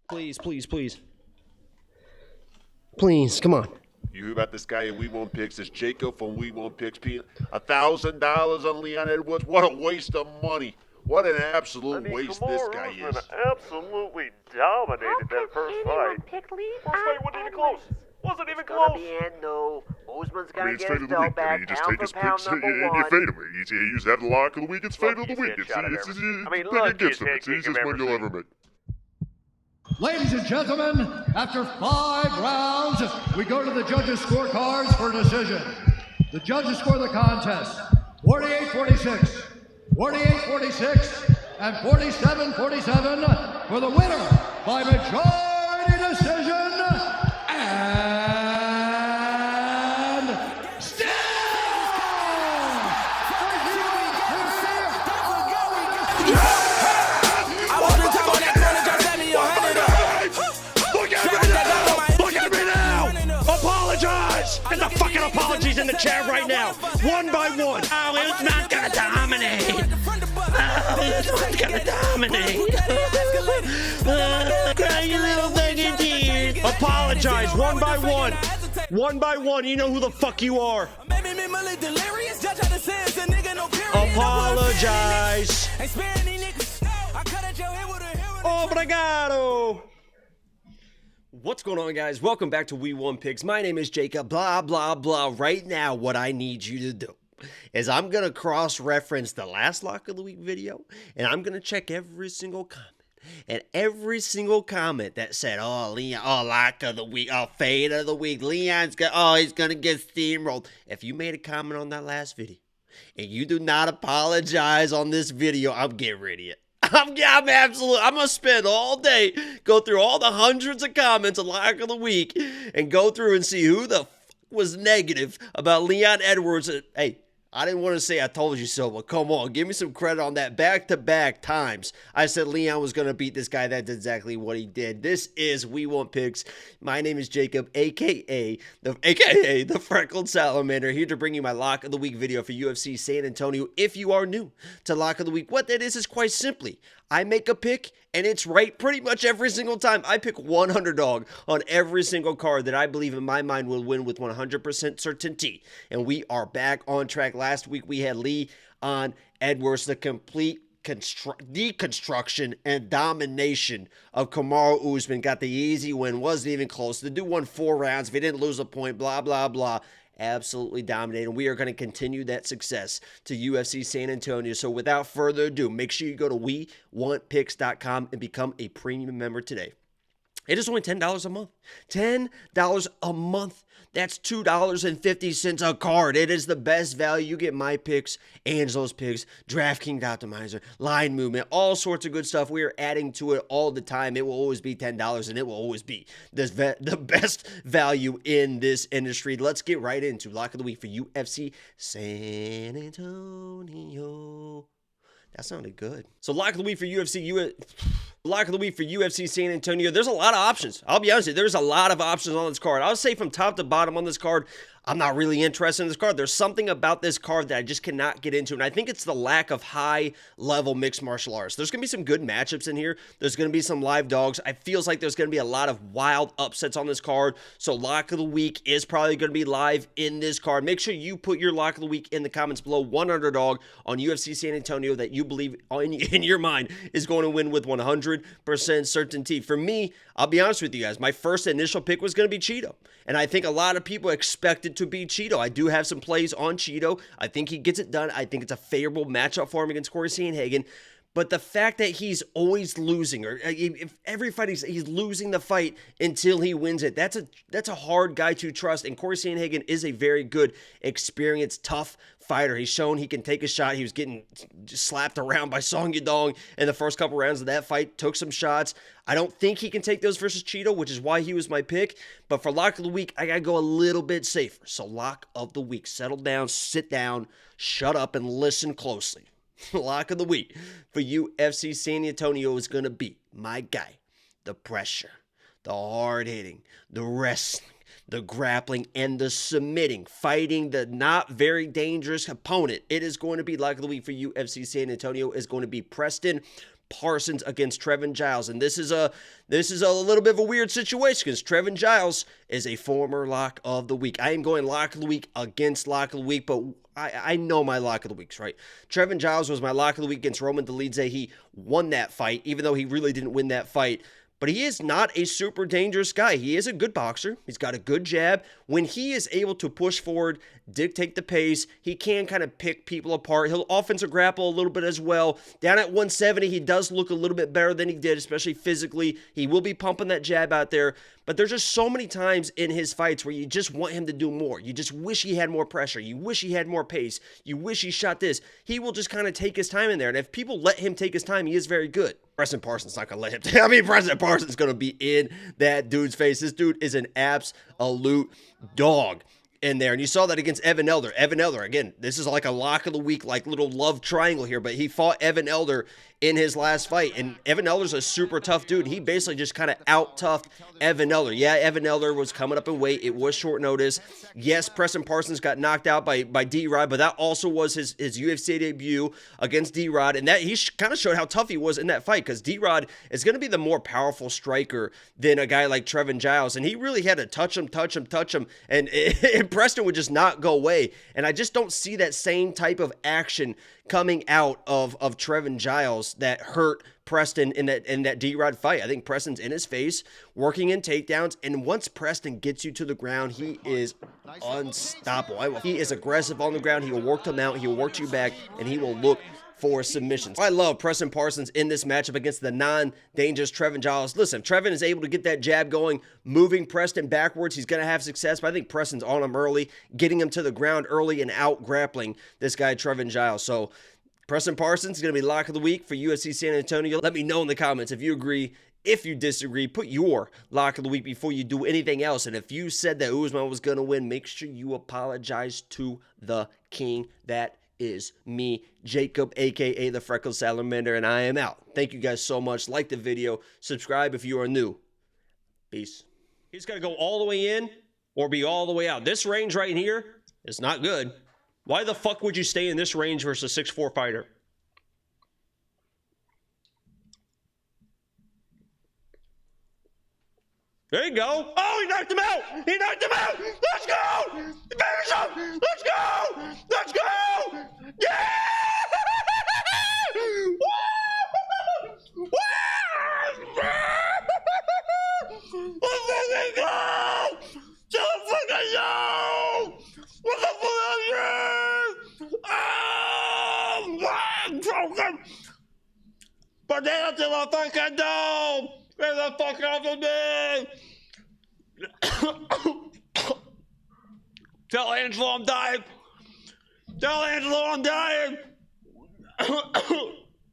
Please, please, please. Please, come on. You hear about this guy in We Want Picks? This Jacob from We Want Picks. $1,000 on Leon Edwards. What a waste of money. What an absolute waste this guy is. Absolutely dominated that first fight. Pick Lee First fight wasn't even close. Wasn't even close. No, Usman's gonna It's get fate his of the belt week. back. You just Pound take for his pound picks and number you one. fade him. You use that lock of the week. It's fate of the week. He's a It's shot of everything. pick look, against him. he's It's the easiest taking one you'll everything. ever make. Ladies and gentlemen, after 5 rounds, we go to the judges' scorecards for decision. The judges score the contest 48-46, 48-46, and 47-47 for the winner by majority decision, and still Look at me now! Apologize! There's a fucking apologies in the chat right now. One by one. Oh, it's not gonna dominate. Oh, it's not gonna dominate. Cry your little fucking tears. Apologize one by one. One by one. You know who the fuck you are. Apologize. Obrigado. What's going on, guys? Welcome back to We Want Picks. My name is Jacob. Blah, blah, blah. Right now, what I need you to do is I'm going to cross-reference the last Lock of the Week video, and I'm going to check every single comment. And every single comment that said, oh, Leon, oh, Lock of the Week, oh, Fade of the Week, Leon's going, oh, he's going to get steamrolled. If you made a comment on that last video, and you do not apologize on this video, I'm getting rid of it. I'm gonna spend all day, go through all the hundreds of comments on Lock of the Week, and go through and see who the was negative about Leon Edwards. Hey, I didn't want to say I told you so, but come on, give me some credit on that. Back-to-back times, I said Leon was gonna beat this guy. That's exactly what he did. This is We Want Picks. My name is Jacob, aka the Freckled Salamander, here to bring you my Lock of the Week video for UFC San Antonio. If you are new to Lock of the Week, what that is quite simply, I make a pick, and it's right pretty much every single time. I pick one underdog on every single card that I believe in my mind will win with 100% certainty. And we are back on track. Last week we had Leon Edwards, the complete deconstruction and domination of Kamaru Usman. Got the easy win, wasn't even close. The dude won 4 rounds. If he didn't lose a point, blah, blah, blah. Absolutely dominating. We are going to continue that success to UFC San Antonio. So without further ado, make sure you go to WeWantPicks.com and become a premium member today. It is only $10 a month. $10 a month. That's $2.50 a card. It is the best value. You get my picks, Angelo's picks, DraftKings Optimizer, line movement, all sorts of good stuff. We are adding to it all the time. It will always be $10, and it will always be the best value in this industry. Let's get right into Lock of the Week for UFC San Antonio. That sounded good. So Lock of the Week for UFC San Antonio. There's a lot of options. I'll be honest with you, there's a lot of options on this card. I'll say from top to bottom on this card, I'm not really interested in this card. There's something about this card that I just cannot get into, and I think it's the lack of high-level mixed martial arts. There's going to be some good matchups in here. There's going to be some live dogs. I feels like there's going to be a lot of wild upsets on this card, so Lock of the Week is probably going to be live in this card. Make sure you put your Lock of the Week in the comments below. One underdog on UFC San Antonio that you believe in your mind is going to win with 100% certainty. For me, I'll be honest with you guys, my first initial pick was going to be Cheeto, and I think a lot of people expected to be Cheeto. I do have some plays on Cheeto. I think he gets it done. I think it's a favorable matchup for him against Corey Sandhagen. But the fact that he's always losing, or if every fight he's losing the fight until he wins it, that's a hard guy to trust. And Corey Sandhagen is a very good, experienced, tough fighter. He's shown he can take a shot. He was getting slapped around by Song Yadong in the first couple rounds of that fight. Took some shots. I don't think he can take those versus Cheeto, which is why he was my pick. But for Lock of the Week, I got to go a little bit safer. So Lock of the Week. Settle down, sit down, shut up, and listen closely. Lock of the Week for UFC San Antonio is going to be my guy. The pressure, the hard-hitting, the wrestling, the grappling, and the submitting, fighting the not very dangerous opponent. It is going to be Lock of the Week for UFC San Antonio is going to be Preston Parsons against Trevin Giles. And this is a little bit of a weird situation because Trevin Giles is a former lock of the week. I am going lock of the week against lock of the week, but I know my lock of the weeks, right? Trevin Giles was my lock of the week against Roman Dolidze. He won that fight, even though he really didn't win that fight. But he is not a super dangerous guy. He is a good boxer. He's got a good jab. When he is able to push forward, dictate the pace, he can kind of pick people apart. He'll offensive grapple a little bit as well. Down at 170, he does look a little bit better than he did, especially physically. He will be pumping that jab out there. But there's just so many times in his fights where you just want him to do more. You just wish he had more pressure. You wish he had more pace. You wish he shot this. He will just kind of take his time in there. And if people let him take his time, he is very good. Preston Parsons not going to let him. Preston Parsons is going to be in that dude's face. This dude is an absolute dog in there. And you saw that against Evan Elder. Evan Elder, again, this is like a lock of the week, like little love triangle here, but he fought Evan Elder in his last fight. And Evan Elder's a super tough dude. He basically just kind of out-toughed Evan Elder. Yeah, Evan Elder was coming up in weight. It was short notice. Yes, Preston Parsons got knocked out by D-Rod, but that also was his UFC debut against D-Rod. And that he kind of showed how tough he was in that fight because D-Rod is going to be the more powerful striker than a guy like Trevin Giles. And he really had to touch him. And Preston would just not go away. And I just don't see that same type of action coming out of Trevin Giles that hurt Preston in that D-Rod fight. I think Preston's in his face, working in takedowns, and once Preston gets you to the ground, he is unstoppable. He is aggressive on the ground. He will work to mount, he will work you back, and he will look for submissions. I love Preston Parsons in this matchup against the non-dangerous Trevin Giles. Listen, if Trevin is able to get that jab going, moving Preston backwards, he's going to have success, but I think Preston's on him early, getting him to the ground early and out grappling this guy Trevin Giles. So Preston Parsons is going to be lock of the week for UFC San Antonio. Let me know in the comments if you agree. If you disagree, put your lock of the week before you do anything else. And if you said that Usman was going to win, make sure you apologize to the king. That is me, Jacob, a.k.a. the Freckled Salamander, and I am out. Thank you guys so much. Like the video. Subscribe if you are new. Peace. He's got to go all the way in or be all the way out. This range right here is not good. Why the fuck would you stay in this range versus a 6'4" fighter? There you go. Oh, he knocked him out. He knocked him out. Let's go. Finish him. Let's go. Let's go. Yeah. Woo! Woo! Let's fucking go. Let's fucking go. What the fuck is this? Oh, I'm broken. But they don't do a fucking dome. Get the fuck off of me! Tell Angelo I'm dying! Tell Angelo I'm dying!